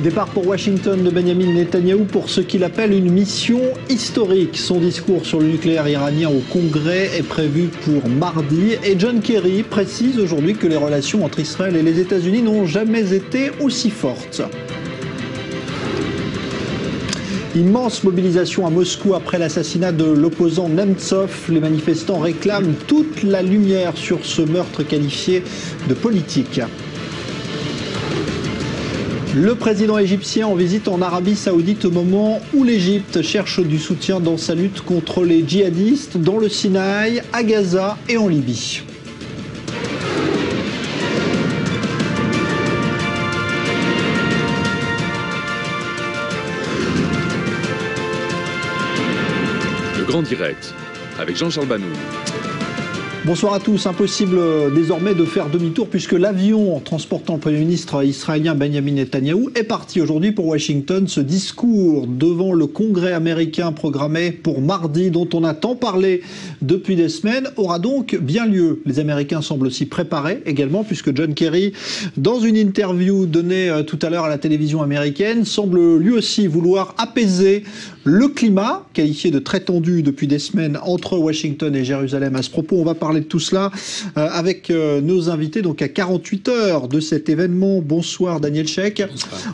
Départ pour Washington de Benjamin Netanyahou pour ce qu'il appelle une mission historique. Son discours sur le nucléaire iranien au Congrès est prévu pour mardi. Et John Kerry précise aujourd'hui que les relations entre Israël et les États-Unis n'ont jamais été aussi fortes. Immense mobilisation à Moscou après l'assassinat de l'opposant Nemtsov. Les manifestants réclament toute la lumière sur ce meurtre qualifié de politique. Le président égyptien en visite en Arabie Saoudite au moment où l'Égypte cherche du soutien dans sa lutte contre les djihadistes dans le Sinaï, à Gaza et en Libye. Le Grand Direct avec Jean-Charles Banoun. Bonsoir à tous. Impossible désormais de faire demi-tour puisque l'avion transportant le Premier ministre israélien Benjamin Netanyahou est parti aujourd'hui pour Washington. Ce discours devant le Congrès américain programmé pour mardi, dont on a tant parlé depuis des semaines, aura donc bien lieu. Les Américains semblent s'y préparer également puisque John Kerry, dans une interview donnée tout à l'heure à la télévision américaine, semble lui aussi vouloir apaiser le climat, qualifié de très tendu depuis des semaines entre Washington et Jérusalem. À ce propos, on va parler de tout cela avec nos invités, donc à 48 heures de cet événement. Bonsoir Daniel Sheikh,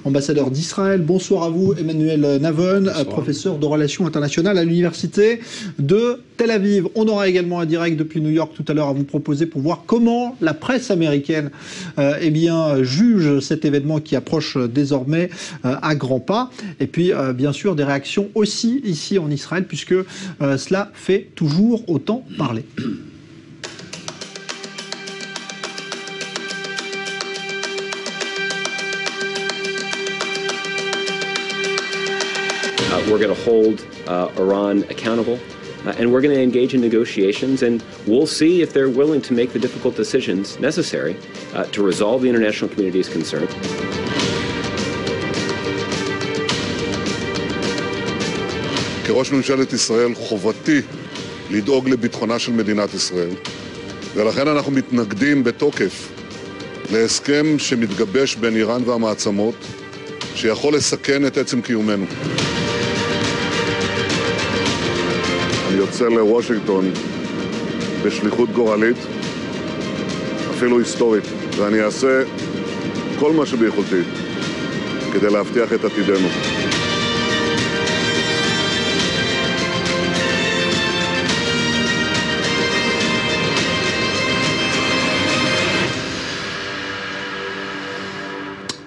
ambassadeur d'Israël. Bonsoir à vous Emmanuel Navon, professeur de relations internationales à l'université de Tel Aviv. On aura également un direct depuis New York tout à l'heure à vous proposer pour voir comment la presse américaine juge cet événement qui approche désormais à grands pas. Et puis bien sûr des réactions aussi ici en Israël puisque cela fait toujours autant parler. We're going to hold Iran accountable, and we're going to engage in negotiations, and we'll see if they're willing to make the difficult decisions necessary to resolve the international community's concern. כראש ממשלת ישראל חובתי לדאוג לביטחונה של מדינת ישראל, ולכן אנחנו מתנגדים בתוקף להסכם שמתגבש בין איראן והמעצמות, שיכול לסכן את עצם קיומנו. אני יוצא לוושינגטון בשליחות גורלית, אפילו היסטורית, ואני אעשה כל מה שביכולתי כדי להבטיח את עתידנו.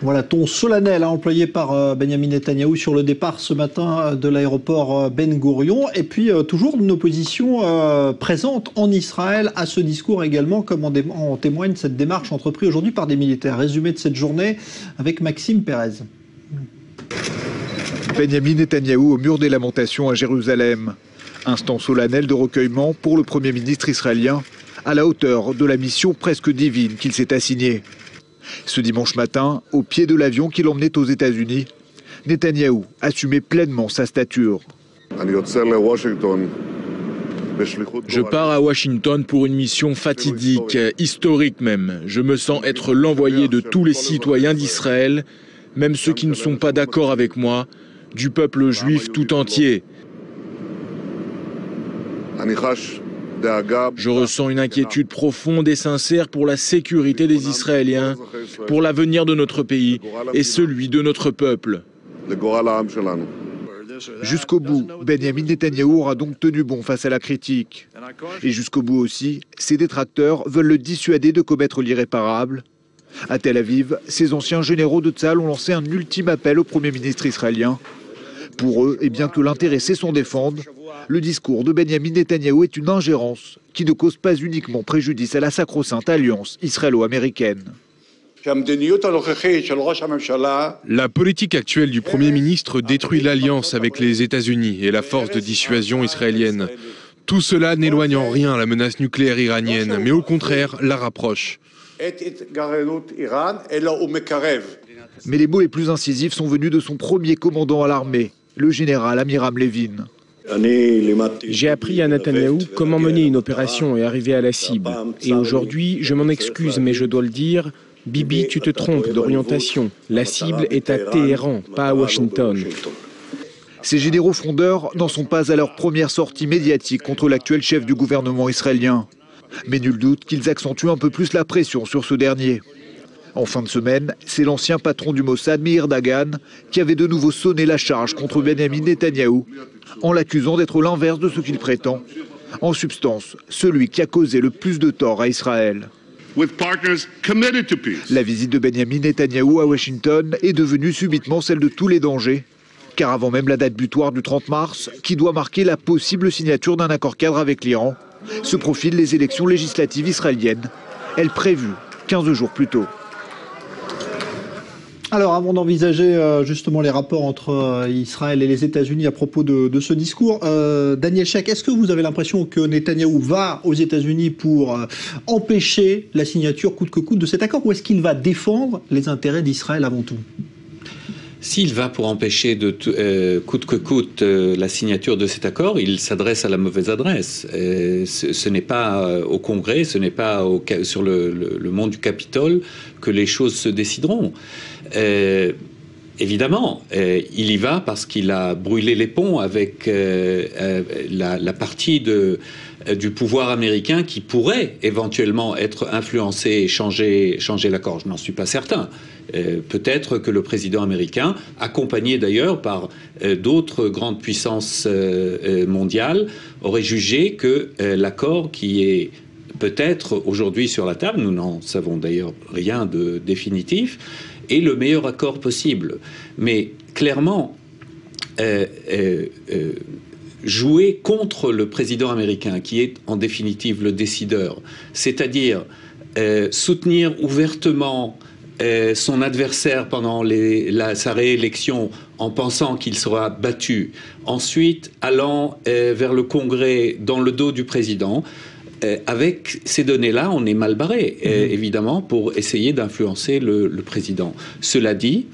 Voilà, ton solennel employé par Benjamin Netanyahou sur le départ ce matin de l'aéroport Ben Gourion. Et puis toujours une opposition présente en Israël à ce discours également, comme en témoigne cette démarche entreprise aujourd'hui par des militaires. Résumé de cette journée avec Maxime Pérez. Benjamin Netanyahou au mur des lamentations à Jérusalem. Instant solennel de recueillement pour le Premier ministre israélien, à la hauteur de la mission presque divine qu'il s'est assignée. Ce dimanche matin, au pied de l'avion qui l'emmenait aux États-Unis, Netanyahou assumait pleinement sa stature. Je pars à Washington pour une mission fatidique, historique même. Je me sens être l'envoyé de tous les citoyens d'Israël, même ceux qui ne sont pas d'accord avec moi, du peuple juif tout entier. Je ressens une inquiétude profonde et sincère pour la sécurité des Israéliens, pour l'avenir de notre pays et celui de notre peuple. Jusqu'au bout, Benjamin Netanyahou aura donc tenu bon face à la critique. Et jusqu'au bout aussi, ses détracteurs veulent le dissuader de commettre l'irréparable. À Tel Aviv, ces anciens généraux de Tzahal ont lancé un ultime appel au Premier ministre israélien. Pour eux, et bien que l'intéressé s'en défende, le discours de Benjamin Netanyahou est une ingérence qui ne cause pas uniquement préjudice à la sacro-sainte alliance israélo-américaine. La politique actuelle du Premier ministre détruit l'alliance avec les États-Unis et la force de dissuasion israélienne. Tout cela n'éloigne en rien la menace nucléaire iranienne, mais au contraire la rapproche. Mais les mots les plus incisifs sont venus de son premier commandant à l'armée, le général Amiram Levin. J'ai appris à Netanyahou comment mener une opération et arriver à la cible. Et aujourd'hui, je m'en excuse, mais je dois le dire, Bibi, tu te trompes d'orientation. La cible est à Téhéran, pas à Washington. Ces généraux frondeurs n'en sont pas à leur première sortie médiatique contre l'actuel chef du gouvernement israélien. Mais nul doute qu'ils accentuent un peu plus la pression sur ce dernier. En fin de semaine, c'est l'ancien patron du Mossad, Meir Dagan, qui avait de nouveau sonné la charge contre Benyamin Netanyahou, en l'accusant d'être l'inverse de ce qu'il prétend. En substance, celui qui a causé le plus de tort à Israël. La visite de Benyamin Netanyahou à Washington est devenue subitement celle de tous les dangers. Car avant même la date butoir du 30 mars, qui doit marquer la possible signature d'un accord cadre avec l'Iran, se profilent les élections législatives israéliennes, elles prévues 15 jours plus tôt. Alors, avant d'envisager justement les rapports entre Israël et les États-Unis à propos de ce discours, Daniel Sheikh, est-ce que vous avez l'impression que Netanyahou va aux États-Unis pour empêcher la signature coûte que coûte de cet accord, ou est-ce qu'il va défendre les intérêts d'Israël avant tout ? S'il va pour empêcher coûte que coûte la signature de cet accord, il s'adresse à la mauvaise adresse. Ce n'est pas au Congrès, ce n'est pas sur le mont du Capitole que les choses se décideront. Évidemment, il y va parce qu'il a brûlé les ponts avec la partie du pouvoir américain qui pourrait éventuellement être influencé et changer l'accord. Je n'en suis pas certain. Peut-être que le président américain, accompagné d'ailleurs par d'autres grandes puissances mondiales, aurait jugé que l'accord qui est peut-être aujourd'hui sur la table, nous n'en savons d'ailleurs rien de définitif, est le meilleur accord possible. Mais clairement, jouer contre le président américain, qui est en définitive le décideur, c'est-à-dire soutenir ouvertement son adversaire pendant sa réélection en pensant qu'il sera battu, ensuite allant vers le Congrès dans le dos du président, avec ces données-là, on est mal barré, évidemment, pour essayer d'influencer le président. Cela dit,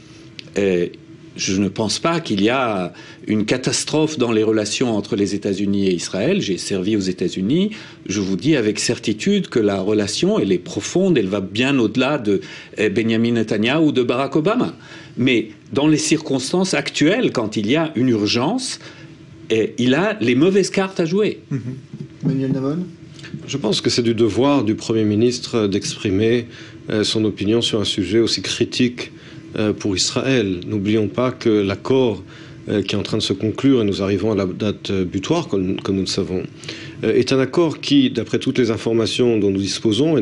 je ne pense pas qu'il y a une catastrophe dans les relations entre les États-Unis et Israël. J'ai servi aux États-Unis. Je vous dis avec certitude que la relation, elle est profonde, elle va bien au-delà de Benjamin Netanyahu ou de Barack Obama. Mais dans les circonstances actuelles, quand il y a une urgence, il a les mauvaises cartes à jouer. Manuel Navon ? Je pense que c'est du devoir du Premier ministre d'exprimer son opinion sur un sujet aussi critique pour Israël. N'oublions pas que l'accord qui est en train de se conclure, et nous arrivons à la date butoir, comme nous le savons, est un accord qui, d'après toutes les informations dont nous disposons, et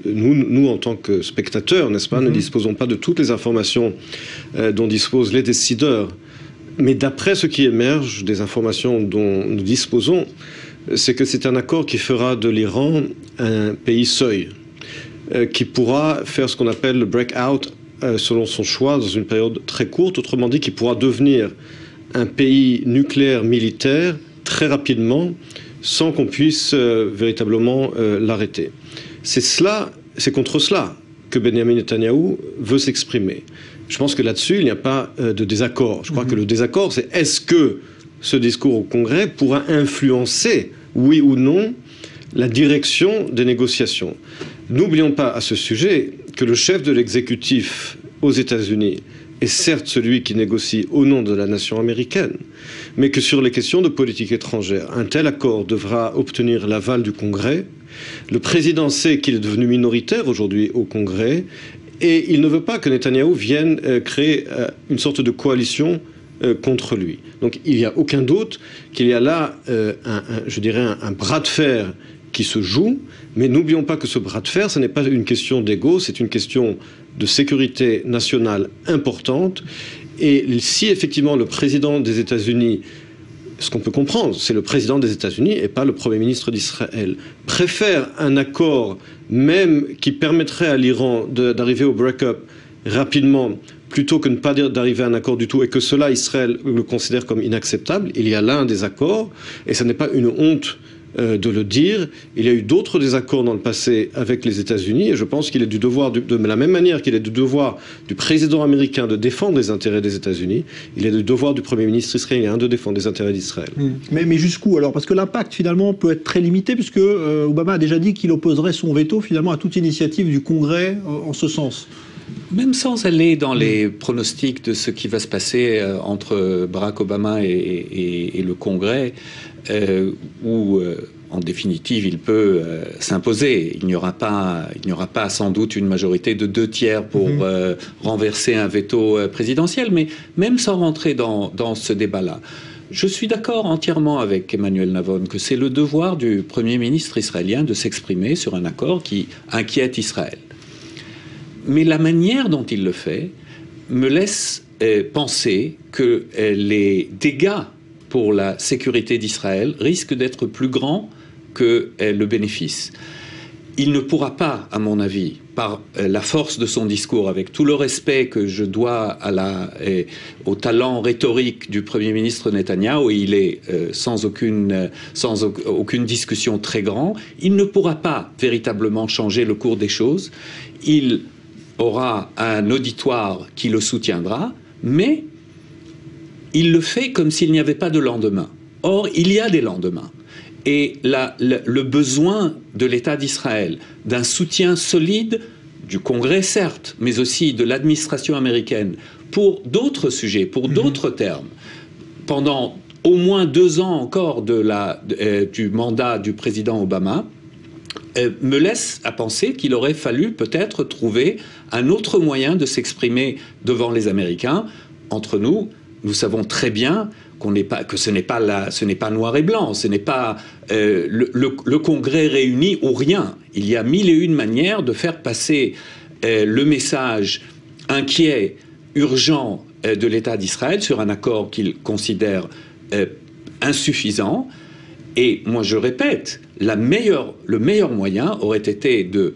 nous en tant que spectateurs, n'est-ce pas, ne disposons pas de toutes les informations dont disposent les décideurs, mais d'après ce qui émerge des informations dont nous disposons, c'est que c'est un accord qui fera de l'Iran un pays seuil, qui pourra faire ce qu'on appelle le break-out selon son choix dans une période très courte, autrement dit qui pourra devenir un pays nucléaire militaire très rapidement sans qu'on puisse véritablement l'arrêter. C'est contre cela que Benjamin Netanyahou veut s'exprimer. Je pense que là-dessus, il n'y a pas de désaccord. Je crois que le désaccord, c'est est-ce que ce discours au Congrès pourra influencer, oui ou non, la direction des négociations. N'oublions pas à ce sujet que le chef de l'exécutif aux États-Unis est certes celui qui négocie au nom de la nation américaine, mais que sur les questions de politique étrangère, un tel accord devra obtenir l'aval du Congrès. Le président sait qu'il est devenu minoritaire aujourd'hui au Congrès et il ne veut pas que Netanyahou vienne créer une sorte de coalition contre lui. Donc il n'y a aucun doute qu'il y a là, un bras de fer qui se joue, mais n'oublions pas que ce bras de fer, ce n'est pas une question d'ego, c'est une question de sécurité nationale importante. Et si effectivement le président des États-Unis, ce qu'on peut comprendre, c'est le président des États-Unis et pas le Premier ministre d'Israël, préfère un accord même qui permettrait à l'Iran d'arriver au break-up rapidement, plutôt que ne pas d'arriver à un accord du tout, et que cela, Israël le considère comme inacceptable, il y a là un désaccord, et ce n'est pas une honte de le dire. Il y a eu d'autres désaccords dans le passé avec les États-Unis et je pense qu'il est du devoir, de la même manière qu'il est du devoir du président américain de défendre les intérêts des États-Unis, il est du devoir du Premier ministre israélien de défendre les intérêts d'Israël. Mais jusqu'où alors? Parce que l'impact finalement peut être très limité puisque Obama a déjà dit qu'il opposerait son veto finalement à toute initiative du Congrès en ce sens. Même sans aller dans les pronostics de ce qui va se passer entre Barack Obama et le Congrès, où en définitive il peut s'imposer. Il n'y aura pas sans doute une majorité de 2/3 pour renverser un veto présidentiel, mais même sans rentrer dans ce débat-là, je suis d'accord entièrement avec Emmanuel Navon que c'est le devoir du Premier ministre israélien de s'exprimer sur un accord qui inquiète Israël. Mais la manière dont il le fait me laisse penser que les dégâts pour la sécurité d'Israël risquent d'être plus grands que le bénéfice. Il ne pourra pas, à mon avis, par la force de son discours, avec tout le respect que je dois au talent rhétorique du Premier ministre Netanyahou, et il est sans aucune discussion très grand, il ne pourra pas véritablement changer le cours des choses. Il aura un auditoire qui le soutiendra, mais il le fait comme s'il n'y avait pas de lendemain. Or, il y a des lendemains. Et le besoin de l'État d'Israël d'un soutien solide du Congrès, certes, mais aussi de l'administration américaine pour d'autres sujets, pour d'autres termes, pendant au moins 2 ans encore du mandat du président Obama, me laisse à penser qu'il aurait fallu peut-être trouver un autre moyen de s'exprimer devant les Américains. Entre nous, nous savons très bien que ce n'est pas noir et blanc, ce n'est pas le Congrès réuni ou rien. Il y a 1001 manières de faire passer le message inquiet, urgent de l'État d'Israël sur un accord qu'il considère insuffisant. Et moi je répète, le meilleur moyen aurait été de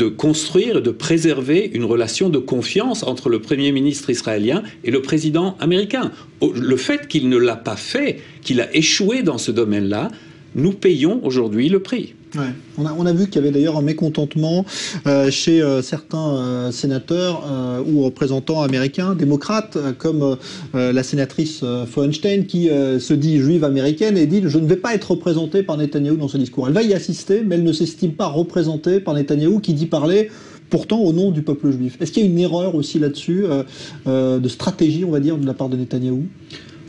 construire et de préserver une relation de confiance entre le Premier ministre israélien et le président américain. Le fait qu'il ne l'a pas fait, qu'il a échoué dans ce domaine-là, nous payons aujourd'hui le prix. Ouais. On a vu qu'il y avait d'ailleurs un mécontentement chez certains sénateurs ou représentants américains, démocrates, comme la sénatrice Feuerstein, qui se dit juive américaine et dit « Je ne vais pas être représentée par Netanyahou dans ce discours ». Elle va y assister, mais elle ne s'estime pas représentée par Netanyahou, qui dit parler pourtant au nom du peuple juif. Est-ce qu'il y a une erreur aussi là-dessus, de stratégie, on va dire, de la part de Netanyahou ?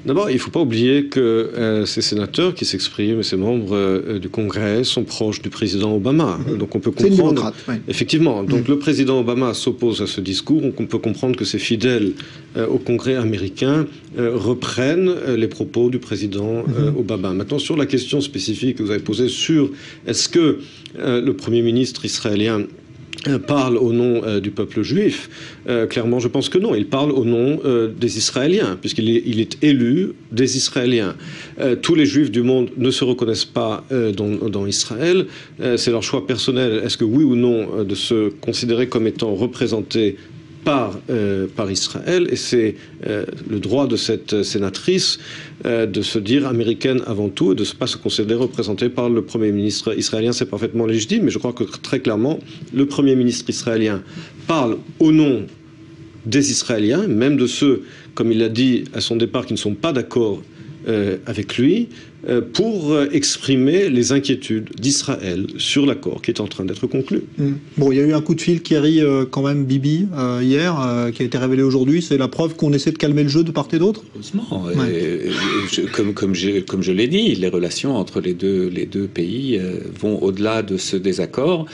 D'abord, il ne faut pas oublier que ces sénateurs qui s'expriment, ces membres du Congrès, sont proches du président Obama. Donc on peut comprendre... C'est une démocrate, oui. Effectivement. Donc le président Obama s'oppose à ce discours. Donc on peut comprendre que ses fidèles au Congrès américain reprennent les propos du président Obama. Maintenant, sur la question spécifique que vous avez posée sur est-ce que le Premier ministre israélien parle au nom du peuple juif, clairement je pense que non, il parle au nom des Israéliens, puisqu'il est élu des Israéliens. Tous les juifs du monde ne se reconnaissent pas dans Israël, c'est leur choix personnel, est-ce que oui ou non de se considérer comme étant représentés par Israël, et c'est le droit de cette sénatrice de se dire américaine avant tout et de ne pas se considérer représentée par le Premier ministre israélien. C'est parfaitement légitime, mais je crois que très clairement, le Premier ministre israélien parle au nom des Israéliens, même de ceux, comme il l'a dit à son départ, qui ne sont pas d'accord avec lui, pour exprimer les inquiétudes d'Israël sur l'accord qui est en train d'être conclu. Bon, il y a eu un coup de fil Kerry quand même, Bibi, hier, qui a été révélé aujourd'hui. C'est la preuve qu'on essaie de calmer le jeu de part et d'autre. Heureusement. Ouais. Comme je l'ai dit, les relations entre les deux pays vont au-delà de ce désaccord.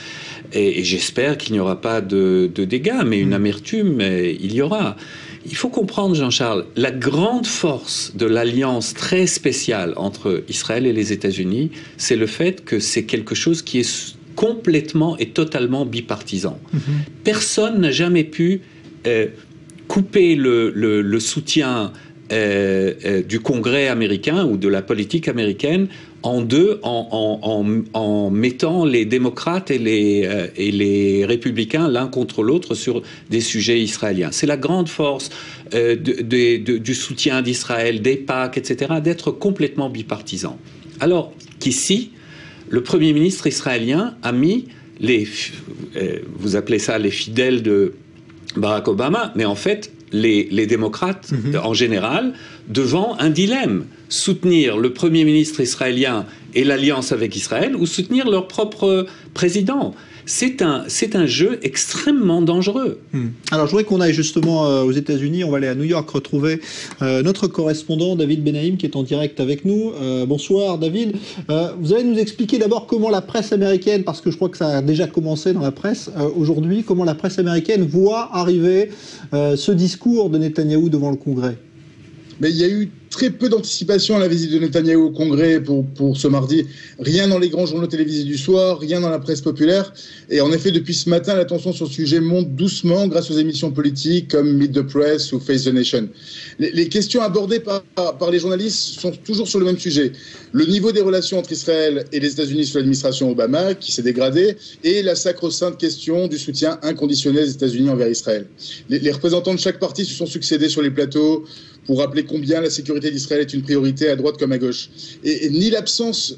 Et j'espère qu'il n'y aura pas de dégâts, mais une amertume, il y aura. Il faut comprendre, Jean-Charles, la grande force de l'alliance très spéciale entre Israël et les États-Unis, c'est le fait que c'est quelque chose qui est complètement et totalement bipartisan. Personne n'a jamais pu couper le soutien du Congrès américain ou de la politique américaine en deux, en mettant les démocrates et les républicains l'un contre l'autre sur des sujets israéliens. C'est la grande force du soutien d'Israël, des PAC, etc., d'être complètement bipartisan. Alors qu'ici, le Premier ministre israélien a mis vous appelez ça les fidèles de Barack Obama, mais en fait, les démocrates, en général, devant un dilemme. Soutenir le Premier ministre israélien et l'alliance avec Israël ou soutenir leur propre président. C'est un jeu extrêmement dangereux. Alors, je voudrais qu'on aille justement aux États-Unis. On va aller à New York retrouver notre correspondant David Benaïm qui est en direct avec nous. Bonsoir David. Vous allez nous expliquer d'abord comment la presse américaine, parce que je crois que ça a déjà commencé dans la presse aujourd'hui, comment la presse américaine voit arriver ce discours de Netanyahou devant le Congrès. Mais il y a eu très peu d'anticipation à la visite de Netanyahou au Congrès pour ce mardi. Rien dans les grands journaux télévisés du soir, rien dans la presse populaire. Et en effet, depuis ce matin, la tension sur le sujet monte doucement grâce aux émissions politiques comme Meet the Press ou Face the Nation. Les questions abordées par les journalistes sont toujours sur le même sujet. Le niveau des relations entre Israël et les États-Unis sous l'administration Obama, qui s'est dégradé, et la sacro-sainte question du soutien inconditionnel des États-Unis envers Israël. Les représentants de chaque parti se sont succédés sur les plateaux pour rappeler combien la sécurité d'Israël est une priorité à droite comme à gauche. Et ni l'absence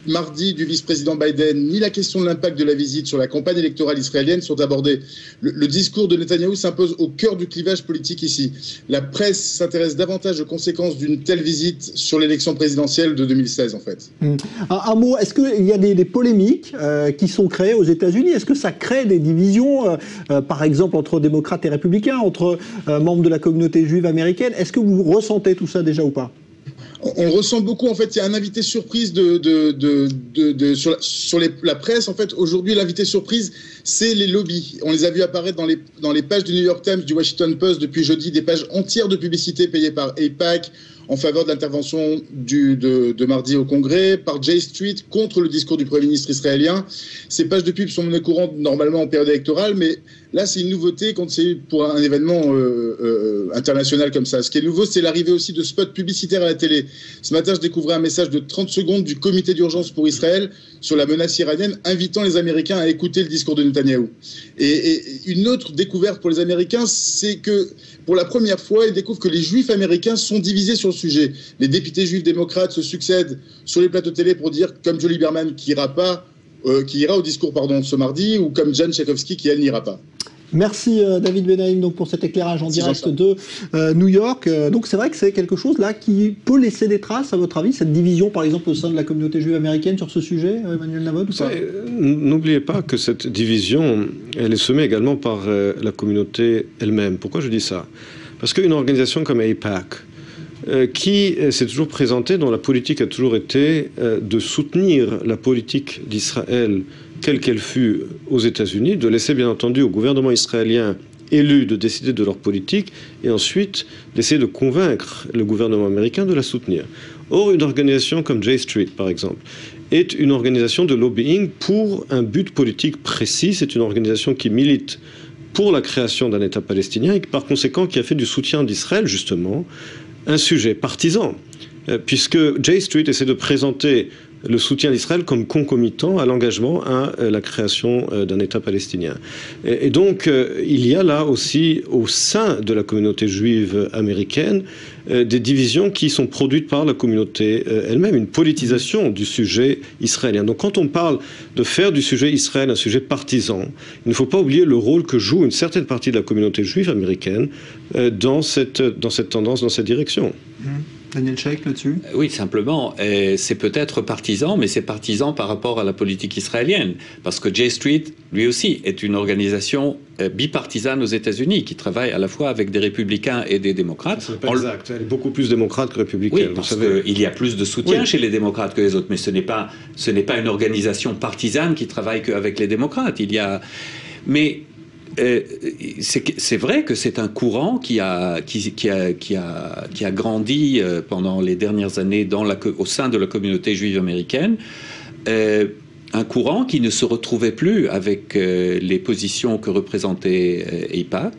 mardi du vice-président Biden, ni la question de l'impact de la visite sur la campagne électorale israélienne sont abordées. Le discours de Netanyahou s'impose au cœur du clivage politique ici. La presse s'intéresse davantage aux conséquences d'une telle visite sur l'élection présidentielle de 2016, en fait. Un mot, est-ce qu'il y a des polémiques qui sont créées aux États-Unis? Est-ce que ça crée des divisions, par exemple, entre démocrates et républicains, entre membres de la communauté juive américaine? Est-ce que vous ressentez tout ça déjà ou pas? On le ressent beaucoup. En fait, il y a un invité surprise sur la presse. En fait, aujourd'hui, l'invité surprise, c'est les lobbies. On les a vus apparaître dans les pages du New York Times, du Washington Post depuis jeudi, des pages entières de publicité payées par AIPAC en faveur de l'intervention de mardi au Congrès, par J Street contre le discours du Premier ministre israélien. Ces pages de pub sont menées courantes normalement en période électorale, mais là, c'est une nouveauté quand c'est pour un événement international comme ça. Ce qui est nouveau, c'est l'arrivée aussi de spots publicitaires à la télé. Ce matin, je découvrais un message de 30 secondes du comité d'urgence pour Israël sur la menace iranienne, invitant les Américains à écouter le discours de Netanyahou. Et une autre découverte pour les Américains, c'est que pour la première fois, ils découvrent que les Juifs américains sont divisés sur le sujet. Les députés juifs démocrates se succèdent sur les plateaux télé pour dire, comme Joe Lieberman, qui ira au discours ce mardi, ou comme Jan Tchaikovsky, qui, elle, n'ira pas. Merci David Benaïm donc pour cet éclairage en direct de New York. Donc c'est vrai que c'est quelque chose là qui peut laisser des traces, à votre avis, cette division par exemple au sein de la communauté juive américaine sur ce sujet, Emmanuel Navod, ou pas? N'oubliez pas que cette division, elle est semée également par la communauté elle-même. Pourquoi je dis ça? Parce qu'une organisation comme AIPAC, qui s'est toujours présentée, dont la politique a toujours été de soutenir la politique d'Israël quelle qu'elle fût aux États-Unis, de laisser bien entendu au gouvernement israélien élu de décider de leur politique et ensuite d'essayer de convaincre le gouvernement américain de la soutenir. Or, une organisation comme J Street, par exemple, est une organisation de lobbying pour un but politique précis. C'est une organisation qui milite pour la création d'un État palestinien et par conséquent qui a fait du soutien d'Israël, justement, un sujet partisan, puisque J Street essaie de présenter le soutien d'Israël comme concomitant à l'engagement à la création d'un État palestinien. Et donc, il y a là aussi, au sein de la communauté juive américaine, des divisions qui sont produites par la communauté elle-même, une politisation du sujet israélien. Donc quand on parle de faire du sujet Israël un sujet partisan, il ne faut pas oublier le rôle que joue une certaine partie de la communauté juive américaine dans cette tendance, dans cette direction. Daniel Sheikh là-dessus? Oui, simplement, c'est peut-être partisan, mais c'est partisan par rapport à la politique israélienne. Parce que J Street, lui aussi, est une organisation bipartisane aux États-Unis qui travaille à la fois avec des républicains et des démocrates. C'est pas exact, elle est beaucoup plus démocrate que républicaine. Oui, parce qu'il y a plus de soutien chez les démocrates que les autres, mais ce n'est pas une organisation partisane qui travaille qu'avec les démocrates. Mais c'est vrai que c'est un courant qui a grandi pendant les dernières années au sein de la communauté juive américaine. Un courant qui ne se retrouvait plus avec les positions que représentait AIPAC.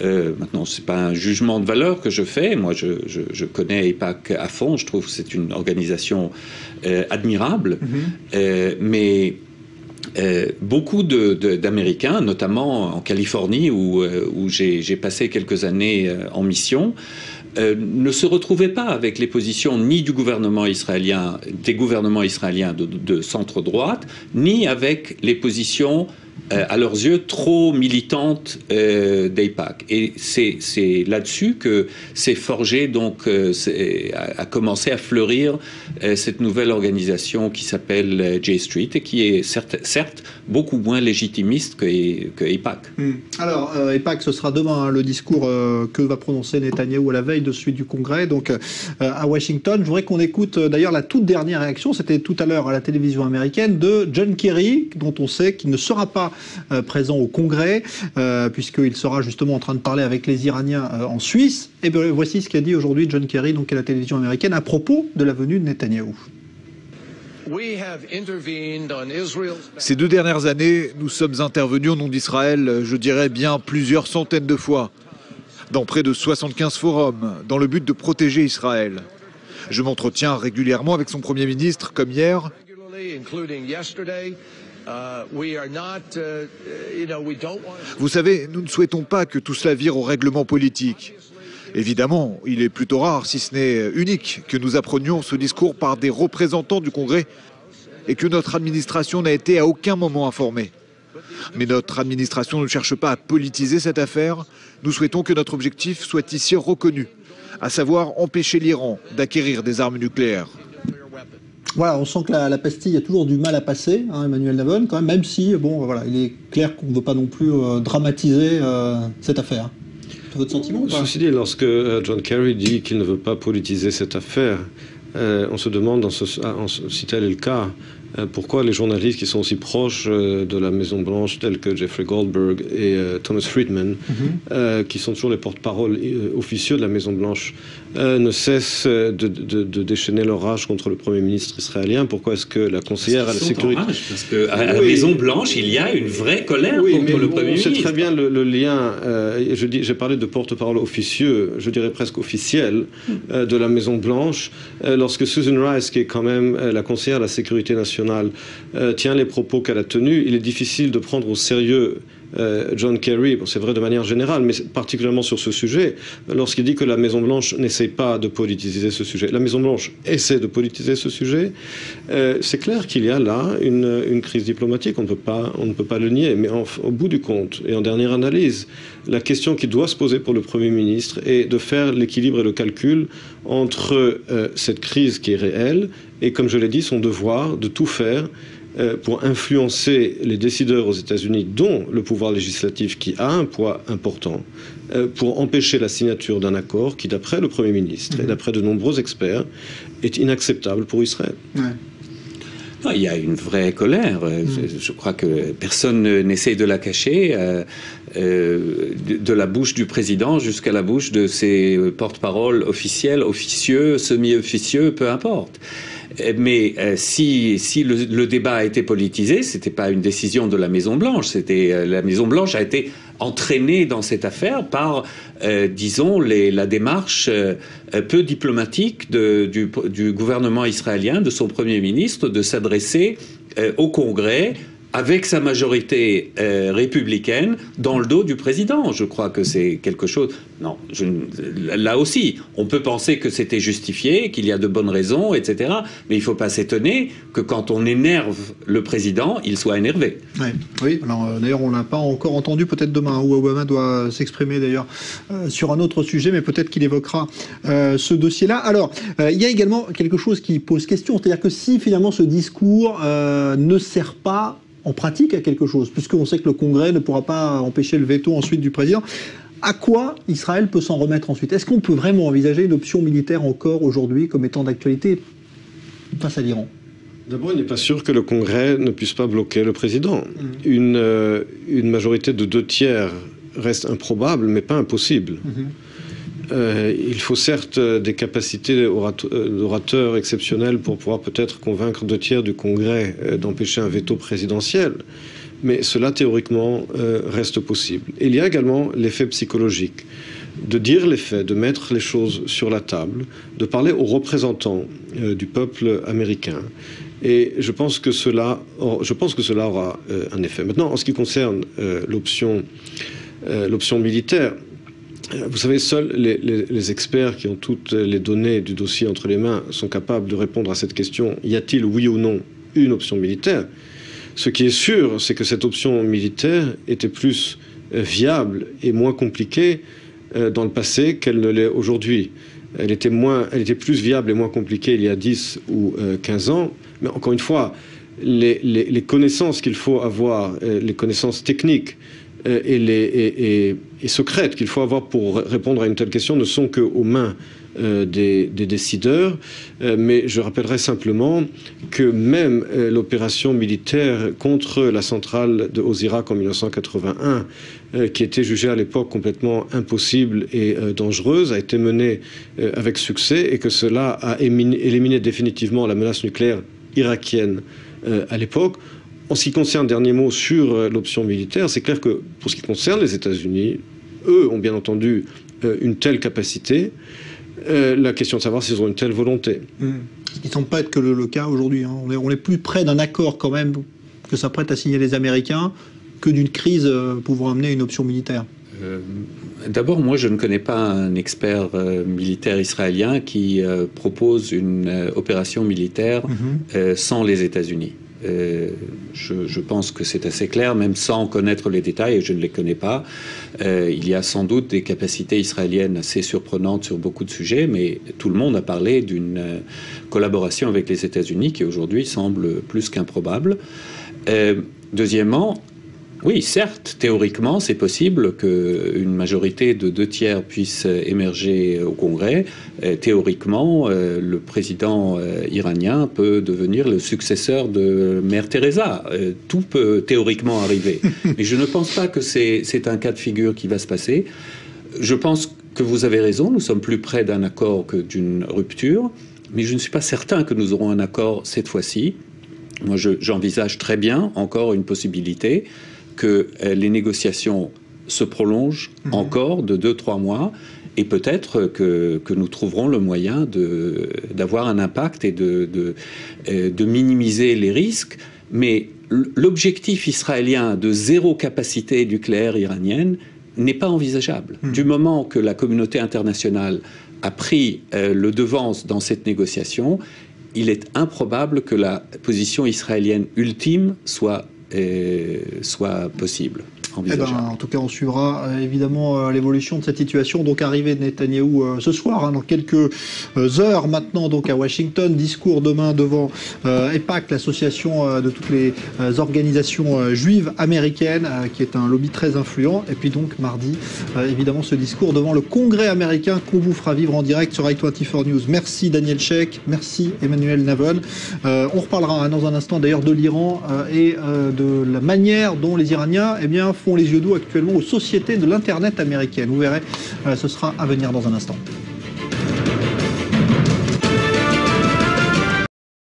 Maintenant, ce n'est pas un jugement de valeur que je fais. Moi, je connais AIPAC à fond. Je trouve que c'est une organisation admirable. Mais beaucoup d'Américains, notamment en Californie, où j'ai passé quelques années en mission, ne se retrouvait pas avec les positions ni du gouvernement israélien, des gouvernements israéliens de centre-droite, ni avec les positions à leurs yeux trop militantes d'AIPAC. Et c'est là-dessus que s'est forgé, donc a commencé à fleurir cette nouvelle organisation qui s'appelle J Street et qui est certes beaucoup moins légitimiste que AIPAC. Alors, AIPAC, ce sera demain le discours que va prononcer Netanyahou à la veille de celui du Congrès, donc à Washington. Je voudrais qu'on écoute d'ailleurs la toute dernière réaction, c'était tout à l'heure à la télévision américaine, de John Kerry, dont on sait qu'il ne sera pas présent au Congrès, puisqu'il sera justement en train de parler avec les Iraniens en Suisse. Et bien, voici ce qu'a dit aujourd'hui John Kerry, donc à la télévision américaine, à propos de la venue de Netanyahou. Ces 2 dernières années, nous sommes intervenus au nom d'Israël, je dirais bien plusieurs centaines de fois, dans près de 75 forums, dans le but de protéger Israël. Je m'entretiens régulièrement avec son Premier ministre, comme hier. Vous savez, nous ne souhaitons pas que tout cela vire au règlement politique. Évidemment, il est plutôt rare, si ce n'est unique, que nous apprenions ce discours par des représentants du Congrès et que notre administration n'a été à aucun moment informée. Mais notre administration ne cherche pas à politiser cette affaire. Nous souhaitons que notre objectif soit ici reconnu, à savoir empêcher l'Iran d'acquérir des armes nucléaires. Voilà, on sent que la pastille a toujours du mal à passer, hein, Emmanuel Navon, quand même si, bon, voilà, il est clair qu'on ne veut pas non plus dramatiser cette affaire. C'est votre sentiment ou pas ? Ceci dit, lorsque John Kerry dit qu'il ne veut pas politiser cette affaire, on se demande, si tel est le cas, pourquoi les journalistes qui sont aussi proches de la Maison-Blanche, tels que Jeffrey Goldberg et Thomas Friedman, qui sont toujours les porte-parole officieux de la Maison-Blanche, ne cessent de déchaîner leur rage contre le Premier ministre israélien. Pourquoi est-ce que la conseillère à la sécurité... Parce qu'à la Maison-Blanche, il y a une vraie colère contre le Premier ministre. C'est très bien le lien. J'ai parlé de porte-parole officieux, je dirais presque officiel, de la Maison-Blanche. Lorsque Susan Rice, qui est quand même la conseillère à la sécurité nationale, tient les propos qu'elle a tenus, il est difficile de prendre au sérieux John Kerry, bon, c'est vrai de manière générale, mais particulièrement sur ce sujet, lorsqu'il dit que la Maison-Blanche n'essaie pas de politiser ce sujet. La Maison-Blanche essaie de politiser ce sujet. C'est clair qu'il y a là une crise diplomatique, on ne peut pas le nier, mais au bout du compte, et en dernière analyse, la question qui doit se poser pour le Premier ministre est de faire l'équilibre et le calcul entre cette crise qui est réelle et, comme je l'ai dit, son devoir de tout faire pour influencer les décideurs aux États-Unis, dont le pouvoir législatif qui a un poids important, pour empêcher la signature d'un accord qui, d'après le Premier ministre et d'après de nombreux experts, est inacceptable pour Israël. Ouais. Non, il y a une vraie colère. Je crois que personne n'essaye de la cacher, de la bouche du président jusqu'à la bouche de ses porte-paroles officiels, officieux, semi-officieux, peu importe. Mais si le débat a été politisé, c'était pas une décision de la Maison-Blanche. La Maison-Blanche a été entraînée dans cette affaire par, disons, la démarche peu diplomatique du gouvernement israélien, de son Premier ministre, de s'adresser au Congrès avec sa majorité républicaine dans le dos du président. Je crois que c'est quelque chose... Non, là aussi, on peut penser que c'était justifié, qu'il y a de bonnes raisons, etc. Mais il ne faut pas s'étonner que quand on énerve le président, il soit énervé. Ouais. Oui, alors d'ailleurs, on ne l'a pas encore entendu, peut-être demain, où Obama doit s'exprimer d'ailleurs sur un autre sujet, mais peut-être qu'il évoquera ce dossier-là. Alors, il y a également quelque chose qui pose question, c'est-à-dire que si finalement ce discours ne sert pas en pratique à quelque chose, puisqu'on sait que le Congrès ne pourra pas empêcher le veto ensuite du président. À quoi Israël peut s'en remettre ensuite? Est-ce qu'on peut vraiment envisager une option militaire encore aujourd'hui comme étant d'actualité face à l'Iran? D'abord, il n'est pas sûr que le Congrès ne puisse pas bloquer le président. Une majorité de 2/3 reste improbable, mais pas impossible. Il faut certes des capacités d'orateurs exceptionnelles pour pouvoir peut-être convaincre 2/3 du Congrès d'empêcher un veto présidentiel, mais cela théoriquement reste possible. Et il y a également l'effet psychologique, de dire les faits, de mettre les choses sur la table, de parler aux représentants du peuple américain. Et je pense que cela aura un effet. Maintenant, en ce qui concerne l'option militaire, Vous savez, seuls les experts qui ont toutes les données du dossier entre les mains sont capables de répondre à cette question. Y a-t-il, oui ou non, une option militaire? Ce qui est sûr, c'est que cette option militaire était plus viable et moins compliquée dans le passé qu'elle ne l'est aujourd'hui. Elle était plus viable et moins compliquée il y a 10 ou 15 ans. Mais encore une fois, les connaissances qu'il faut avoir, les connaissances techniques et secrètes qu'il faut avoir pour répondre à une telle question ne sont qu'aux mains des décideurs. Mais je rappellerai simplement que même l'opération militaire contre la centrale de Osirak en 1981, qui était jugée à l'époque complètement impossible et dangereuse, a été menée avec succès et que cela a éliminé définitivement la menace nucléaire irakienne à l'époque. En ce qui concerne, dernier mot sur l'option militaire, c'est clair que pour ce qui concerne les États-Unis, eux ont bien entendu une telle capacité. La question de savoir s'ils ont une telle volonté. Ce qui ne semble pas être que le cas aujourd'hui. Hein. On est plus près d'un accord quand même que s'apprêtent à signer les Américains que d'une crise pouvant amener une option militaire. D'abord, moi, je ne connais pas un expert militaire israélien qui propose une opération militaire sans les États-Unis. Je pense que c'est assez clair, même sans connaître les détails, et je ne les connais pas. Il y a sans doute des capacités israéliennes assez surprenantes sur beaucoup de sujets, mais tout le monde a parlé d'une collaboration avec les États-Unis qui aujourd'hui semble plus qu'improbable. Deuxièmement, oui, certes, théoriquement, c'est possible qu'une majorité de 2/3 puisse émerger au Congrès. Théoriquement, le président iranien peut devenir le successeur de Mère Teresa. Tout peut théoriquement arriver. Mais je ne pense pas que c'est un cas de figure qui va se passer. Je pense que vous avez raison, nous sommes plus près d'un accord que d'une rupture, mais je ne suis pas certain que nous aurons un accord cette fois-ci. Moi, j'envisage très bien encore une possibilité que les négociations se prolongent encore de 2-3 mois et peut-être que nous trouverons le moyen d'avoir un impact et de minimiser les risques. Mais l'objectif israélien de zéro capacité nucléaire iranienne n'est pas envisageable. Du moment que la communauté internationale a pris le devant dans cette négociation, il est improbable que la position israélienne ultime soit possible. En tout cas, on suivra évidemment l'évolution de cette situation. Donc, arrivée de Netanyahou ce soir, dans quelques heures maintenant, donc à Washington. Discours demain devant EPAC, l'association de toutes les organisations juives américaines, qui est un lobby très influent. Et puis donc, mardi, évidemment, ce discours devant le Congrès américain qu'on vous fera vivre en direct sur I24 News. Merci Daniel Sheikh, merci Emmanuel Navon. On reparlera dans un instant d'ailleurs de l'Iran et de la manière dont les Iraniens font les yeux doux actuellement aux sociétés de l'Internet américaine. Vous verrez, ce sera à venir dans un instant.